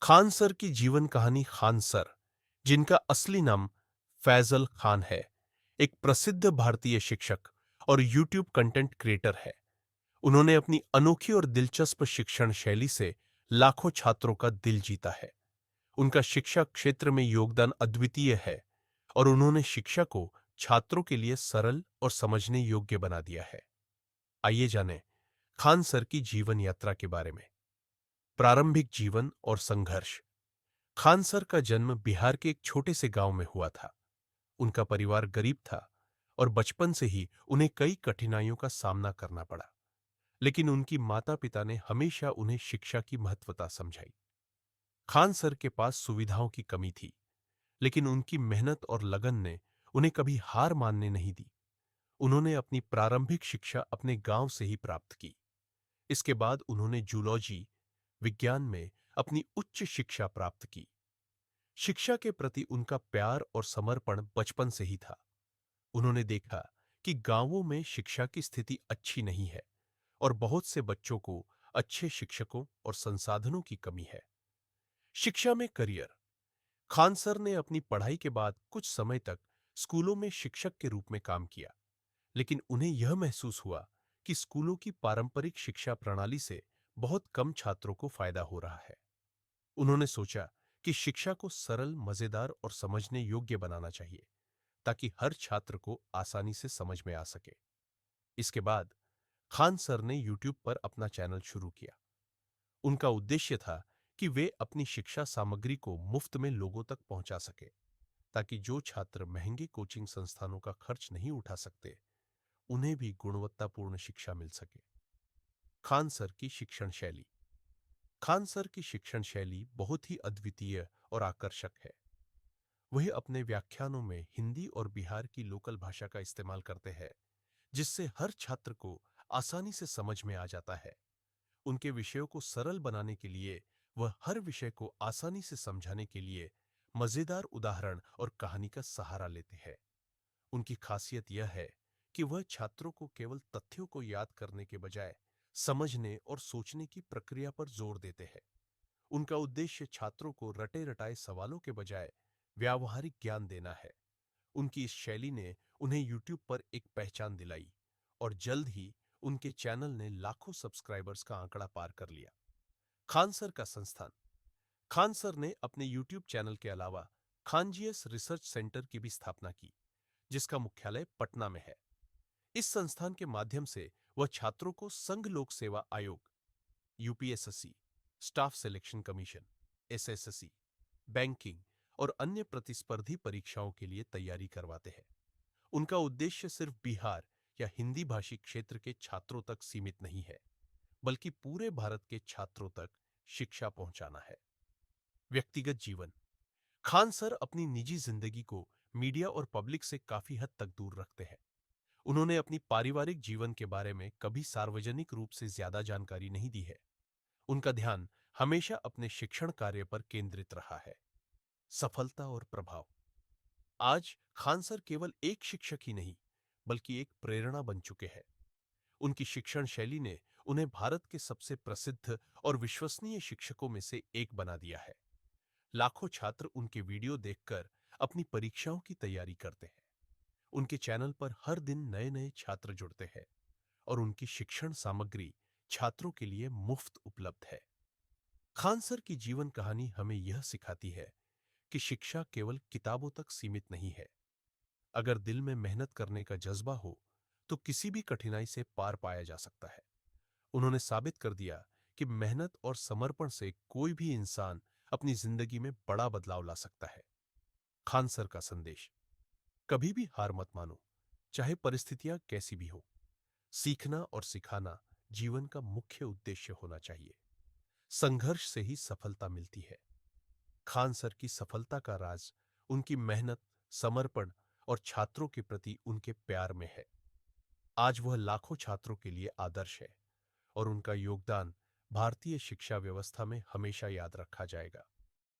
Khan sir की जीवन कहानी। खान सर, जिनका असली नाम फैजल खान है, एक प्रसिद्ध भारतीय शिक्षक और यूट्यूब कंटेंट क्रिएटर है। उन्होंने अपनी अनोखी और दिलचस्प शिक्षण शैली से लाखों छात्रों का दिल जीता है। उनका शिक्षा क्षेत्र में योगदान अद्वितीय है और उन्होंने शिक्षा को छात्रों के लिए सरल और समझने योग्य बना दिया है। आइए जानें खान सर की जीवन यात्रा के बारे में। प्रारंभिक जीवन और संघर्ष। खान सर का जन्म बिहार के एक छोटे से गांव में हुआ था। उनका परिवार गरीब था और बचपन से ही उन्हें कई कठिनाइयों का सामना करना पड़ा। लेकिन उनकी माता-पिता ने हमेशा उन्हें शिक्षा की महत्वता समझाई। खान सर के पास सुविधाओं की कमी थी, लेकिन उनकी मेहनत और लगन ने उन्हें कभी हार मानने नहीं दी। उन्होंने अपनी प्रारंभिक शिक्षा अपने गांव से ही प्राप्त की। इसके बाद उन्होंने जूलॉजी विज्ञान में अपनी उच्च शिक्षा प्राप्त की। शिक्षा के प्रति उनका प्यार और समर्पण बचपन से ही था। उन्होंने देखा कि गांवों में शिक्षा की स्थिति अच्छी नहीं है और बहुत से बच्चों को अच्छे शिक्षकों और संसाधनों की कमी है। शिक्षा में करियर। खान सर ने अपनी पढ़ाई के बाद कुछ समय तक स्कूलों में शिक्षक के रूप में काम किया, लेकिन उन्हें यह महसूस हुआ कि स्कूलों की पारंपरिक शिक्षा प्रणाली से बहुत कम छात्रों को फायदा हो रहा है। उन्होंने सोचा कि शिक्षा को सरल, मजेदार और समझने योग्य बनाना चाहिए, ताकि हर छात्र को आसानी से समझ में आ सके। इसके बाद खान सर ने यूट्यूब पर अपना चैनल शुरू किया। उनका उद्देश्य था कि वे अपनी शिक्षा सामग्री को मुफ्त में लोगों तक पहुंचा सके, ताकि जो छात्र महंगे कोचिंग संस्थानों का खर्च नहीं उठा सकते, उन्हें भी गुणवत्तापूर्ण शिक्षा मिल सके। खान सर की शिक्षण शैली। खान सर की शिक्षण शैली बहुत ही अद्वितीय और आकर्षक है। वह अपने व्याख्यानों में हिंदी और बिहार की लोकल भाषा का इस्तेमाल करते हैं, जिससे हर छात्र को आसानी से समझ में आ जाता है। उनके विषयों को सरल बनाने के लिए वह हर विषय को आसानी से समझाने के लिए मजेदार उदाहरण और कहानी का सहारा लेते हैं। उनकी खासियत यह है कि वह छात्रों को केवल तथ्यों को याद करने के बजाय समझने और सोचने की प्रक्रिया पर जोर देते हैं। उनका उद्देश्य छात्रों को रटे-रटाए सवालों के बजाय व्यावहारिक ज्ञान देना है। उनकी इस शैली ने उन्हें यूट्यूब पर एक पहचान दिलाई और जल्द ही उनके चैनल ने लाखों सब्सक्राइबर्स का आंकड़ा पार कर लिया। खान सर का संस्थान। खान सर ने अपने यूट्यूब चैनल के अलावा खानजीएस रिसर्च सेंटर की भी स्थापना की, जिसका मुख्यालय पटना में है। इस संस्थान के माध्यम से वह छात्रों को संघ लोक सेवा आयोग, UPSSC, staff selection commission, SSC, banking और अन्य प्रतिस्पर्धी परीक्षाओं के लिए तैयारी करवाते हैं। उनका उद्देश्य सिर्फ बिहार या हिंदी भाषी क्षेत्र के छात्रों तक सीमित नहीं है, बल्कि पूरे भारत के छात्रों तक शिक्षा पहुंचाना है। व्यक्तिगत जीवन। खान सर अपनी निजी जिंदगी को मीडिया और पब्लिक से काफी हद तक दूर रखते हैं। उन्होंने अपनी पारिवारिक जीवन के बारे में कभी सार्वजनिक रूप से ज्यादा जानकारी नहीं दी है। उनका ध्यान हमेशा अपने शिक्षण कार्य पर केंद्रित रहा है। सफलता और प्रभाव। आज खान सर केवल एक शिक्षक ही नहीं, बल्कि एक प्रेरणा बन चुके हैं। उनकी शिक्षण शैली ने उन्हें भारत के सबसे प्रसिद्ध और विश्वसनीय शिक्षकों में से एक बना दिया है। लाखों छात्र उनके वीडियो देखकर अपनी परीक्षाओं की तैयारी करते हैं। उनके चैनल पर हर दिन नए-नए छात्र जुड़ते हैं और उनकी शिक्षण सामग्री छात्रों के लिए मुफ्त उपलब्ध है। खान सर की जीवन कहानी हमें यह सिखाती है कि शिक्षा केवल किताबों तक सीमित नहीं है। अगर दिल में मेहनत करने का जज्बा हो, तो किसी भी कठिनाई से पार पाया जा सकता है। उन्होंने साबित कर दिया कि मेहनत और समर्पण से कोई भी इंसान अपनी जिंदगी में बड़ा बदलाव ला सकता है। खान सर का संदेश। कभी भी हार मत मानो, चाहे परिस्थितियां कैसी भी हो। सीखना और सिखाना जीवन का मुख्य उद्देश्य होना चाहिए। संघर्ष से ही सफलता मिलती है। खान सर की सफलता का राज उनकी मेहनत, समर्पण और छात्रों के प्रति उनके प्यार में है। आज वह लाखों छात्रों के लिए आदर्श है और उनका योगदान भारतीय शिक्षा व्यवस्था में हमेशा याद रखा जाएगा।